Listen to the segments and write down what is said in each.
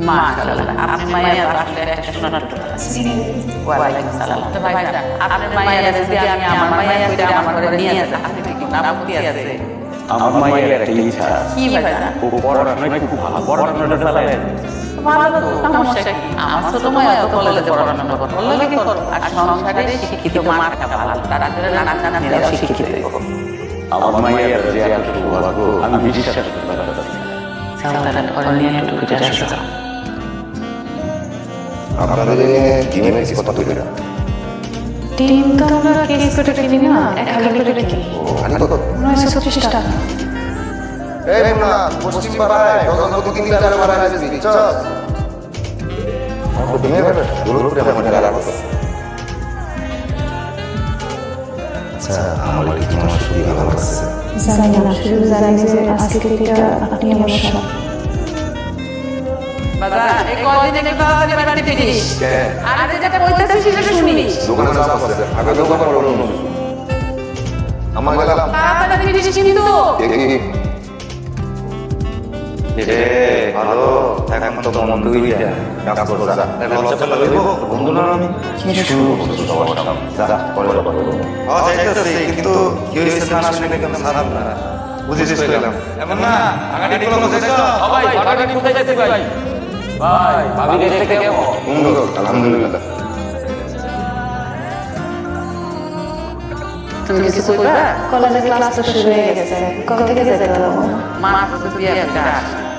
মাশাআল্লাহ আপনি মায়ের আসলে একটা সোনার টুকরা। ওয়ালাইকুম সালাম। তো ভাই আপনার মায়ের যদি আমি আমার মায়ের কইরা আমার ঘরে নিয়ে আসি আপনি কি আপত্তি আছে? আমার মায়ের একটা ইচ্ছা কি ভাই না? ও পড়াশোনায় খুব ভালো, পড়াশোনাটা চালায়। ভালো তো সমস্যা কি? আমার ছোট মায়া তো কলেজে পড়াশোনা করে। বললে কি করো? আর সংসারে শিক্ষিত মা থাকা ভালো। তারা নানা শিক্ষিত হইব। আমার মায়ের যে এতটুকু ভাগ্য আমি বিশ্বাস করতে পারছি না। সাবধানে করে নিয়ে একটু ঘুরে আসো। আপনাদের টিমের কিছু কথা বলি না। টিম তো আমরা কেস করে কিনি না, 1000 করে কিনি। আমি তো 925 টাকা। এই না পশ্চিম পাড়ায় ডজন প্রতি 3 টাকা মারা আছে দিছস। আমাকে তুমি বলে দূর করে আমার টাকা লাগবে। আচ্ছা আমার কি তোমার সুবিধা ভালো লাগছে? জানি না, শুধু জানি যে আজকে থেকে আপনি আমার সব। বাবা এই কদিন একটু তাড়াতাড়ি বাড়ি ফিরিস। আর যেটা কইতাছিস সেটা শুনিস। দোকানে চাপ আছে আগে দোকান করো না। আমার গেলাম তাড়াতাড়ি ফিরিস কিন্তু। দেখি রে ভালো এখন তো মন দুইটা কাজ করছ লজ্জা লাগবে বন্ধু না আমি কি শুরু করছো সবার সামনে যা পরে পরে যাইতেছি কিন্তু কি হইছে না শুনে কেন খারাপ না বুঝিস কইলাম এমন না আগাড়ি গুলো বুঝেছ ভাই বাগানে কোথায় যাচ্ছে ভাই? ভাই ভাবি দেখতে কেমন? সুন্দর আলহামদুলিল্লাহ। তুমি কিছু কইবা? কলেজে ক্লাস তো শুরু হয়ে গেছে, কবে থেকে যেতে পারবো? মা তো বিয়ে একটা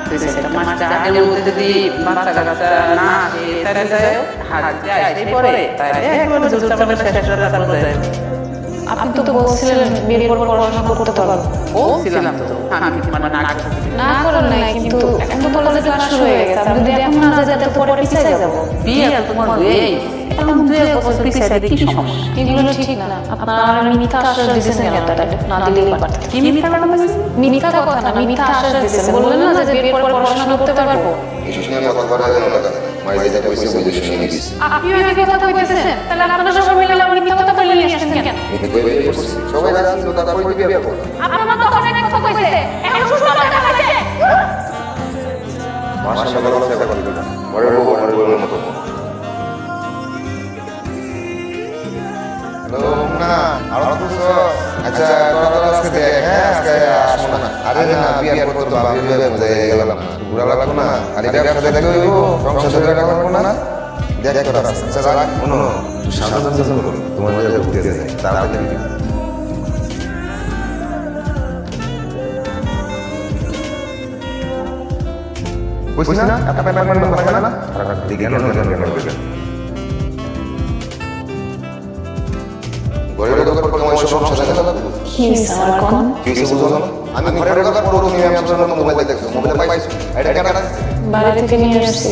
তুই সেটা মাসটা আগের মধ্যে যদি বাচ্চা কাচ্চা না আসে তাহলে যায় হাত যায় এরপরে তাহলে একবার জোরটা মানে শেষ করে তারপর যায়। আপনি তো বলছিলেন বিয়ের পর পড়াশোনা করতে পারবো। ও ছিলাম তো আমি মানে না না করেন নাই, কিন্তু এখন তো কলেজে ক্লাস শুরু হয়ে গেছে, আমি যদি এখন না যাই তাহলে পরে পিছিয়ে যাবো। বিয়ে তোমার এই এখন 2 বছর পিছিয়ে কি সমস্যা? এগুলো ঠিক না। আপনার মিথ্যা আশ্বাস দিয়েছেন কেন? তাহলে না দিলেই পারতেন। কি মিথ্যা কথা বলছিস? মিথ্যা কথা না, মিথ্যা আশ্বাস দিয়েছেন। বললেন না যে বিয়ের পর পড়াশোনা করতে পারবো। কিছু শুনে কথা বলা যায় না কেন? মাইরে যেটা কইছে বুঝে শুনে নিস। আপনিও এই কথা কইতেছেন, তাহলে আপনারা সবাই মিলে আমার মিথ্যা কথা বলে নিয়ে আসছেন কেন? আমি কই বের করছি সবাই রাজি তো তারপর বিয়ে করব। আপনার মা তখন এক কথা কইছে, এখন সুস্থ কথা কইছে। মাশাআল্লাহ ভালো কথা বলি না। বড় বড় মতো। হ্যালো না আর তো আচ্ছা তোরা আজকে দেখ হ্যাঁ আজকে আসবো না। আরে না বিয়ে করতে তো বাবু বিয়ে করতে গেলাম না। ঘুরা লাগলো না। আর এটা কাছে দেখো সংসার ধরে লাগলো না। দেখ তোরা আচ্ছা যা শোনো তুই সাবধান করো তোমার জায়গায় ঘুরতে যাই তাড়াতাড়ি বুঝছিস না একটা প্যান মানে ভালো না আর দিকে কেন বলবেন ঘরের দোকান করতে আমার সমস্যা আছে না কি স্যার কোন কি বুঝছো না আমি ঘরের দোকান করব তুমি আমি আপনার মোবাইল দেখছো মোবাইলে পাইছো এটা কেন বাইরে থেকে নিয়ে আসছি।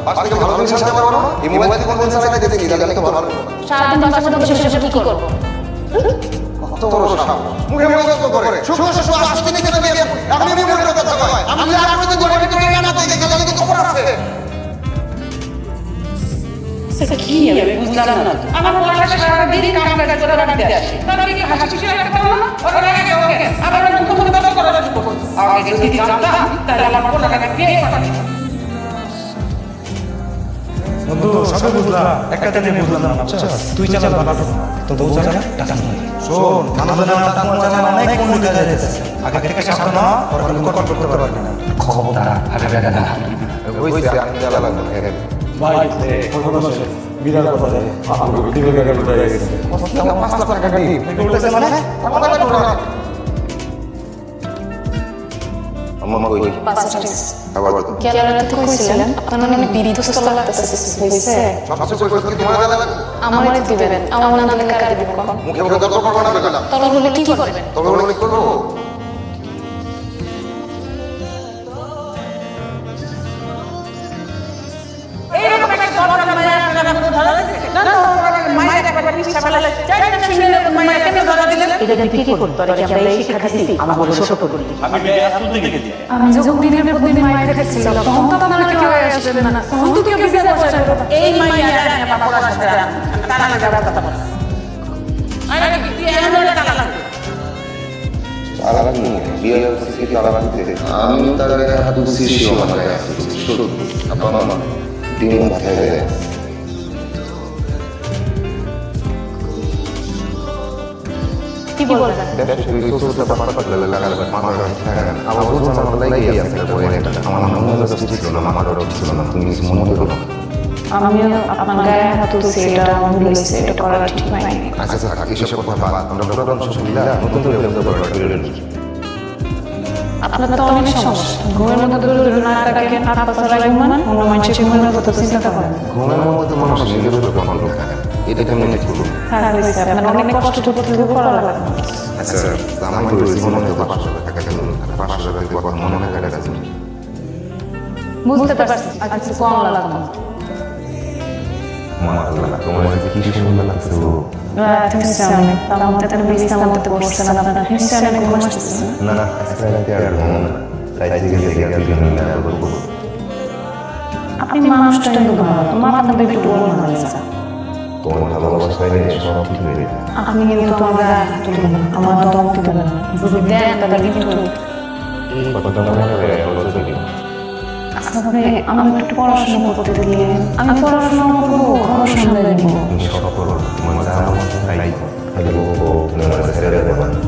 পাঁচ থেকে ভালো জিনিস সাথে পারবো না এই মোবাইলে কোন কোন সাথে দেখতে কি তাহলে তো ভালো সারাদিন বাসার মধ্যে বসে বসে কি করবো? কত বড় সাপ মুখে মুখে তো করে শুভ শুভ আসতে দিকে না আমি মুখে কথা কয় আমি আর আপনাদের ঘরে ভিতরে না তো দেখে গেলে তো খবর আছে সেটা কি আমি বুঝলাম না। আমার বলা সারা দিন কাম কাজ করে বাড়িতে আসে। তাহলে কি হাসি খুশি একটা করব না? ওরা আগে ওকে আবার মুখ মুখ কথা করা শুরু করব। আগে যদি জানতাম তাহলে আমার বলা টাকা বিয়ে করতাম। বন্ধু সবে বুঝলাম একটা জিনিস বুঝলাম না বুঝছস তুই চালা ভালো তো বউ চালা টাকা নয় শোন মানুষ জানা টাকা চালা অনেক কোন দিকে যাইতেছে আগে থেকে সাবধান না পরে কোনো কন্ট্রোল করতে পারবি না খবরদার আগে আগে না ওইছে আমি জ্বালা লাগলো ভাই খবর আছে বিরাট কথা রে আপু দিকে গেলে বুঝা গেছে আমার 5 লাখ টাকা দিই বলতেছে মানে আম্মা কই বাসাটিস আবার বল কেলারে তো কইছিলেন আপনার অনেক বিদ্যুৎ লাগতেছে হইছে। সবচেয়ে কই কই তোমার জ্বালা লাগলো আমারে দিবেন, আমার না দিলে কারে দিবেন কোন? মুখে মুখে দরকার করব না বেলা তখন বলে কি করবেন? তবে বলে করব এইরকম একটা বড় মায়া আপনারা ধরা দিলেন না না মায়া একবার পিছা ফেলালে চাই না শুনলে মায়া কেন ধরা দিলেন? এটা কি করতে পারে কি আমরা এই শিক্ষা দিছি আমার বড় ছোট করি। আমি বিয়ে তুলতে গেছি। আমি যখন দিনের পর দিন মায়ের কাছে ছিলাম তখন তো আপনারা কেউ আসবেন না, তখন তো কেউ বিজয় বসে এই মায়া জানে বাবা পড়ার সাথে তারা লাগা কথা বলে। আরে কি এমন তালা লাগে তারা কি বিয়ে করতেছি তারা দিতে আমি তার গায়ে হাত দিচ্ছি সেও আমার গায়ে হাত দিচ্ছি শুধু আপনার আমার দিন মাথায় যায় কি বলবেন আমিও আপনার গায়ে হাত তুলছি, এটা আমার ভুল হয়েছে, এটা করা ঠিক হয়নি। আপনার তো অনেক সমস্যা, ঘুমের মধ্যে দূরে না তাকে হাত পাশা ঘুমান, অন্য মানুষের ঘুমের কথা চিন্তা করেন। হ্যাঁ হয়েছে, আপনার অনেক কষ্ট করতে করা লাগে। বুঝতে পারছি, আচ্ছা কম লাগবে। আপনি মানুষটা কিন্তু ভালো, তোমার আপনাদের একটু বলুন না। আপনি কিন্তু তোমার আমার দম দেবেন না, যদি দেন তাহলে কিন্তু আসলে আমি একটু পড়াশোনা করতে দিয়ে আমি পড়াশোনা করবো, ঘর সামলে নেব।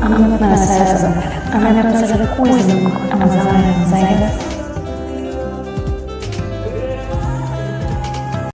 আমি আপনার সাথে কই যাব, আমার জায়গা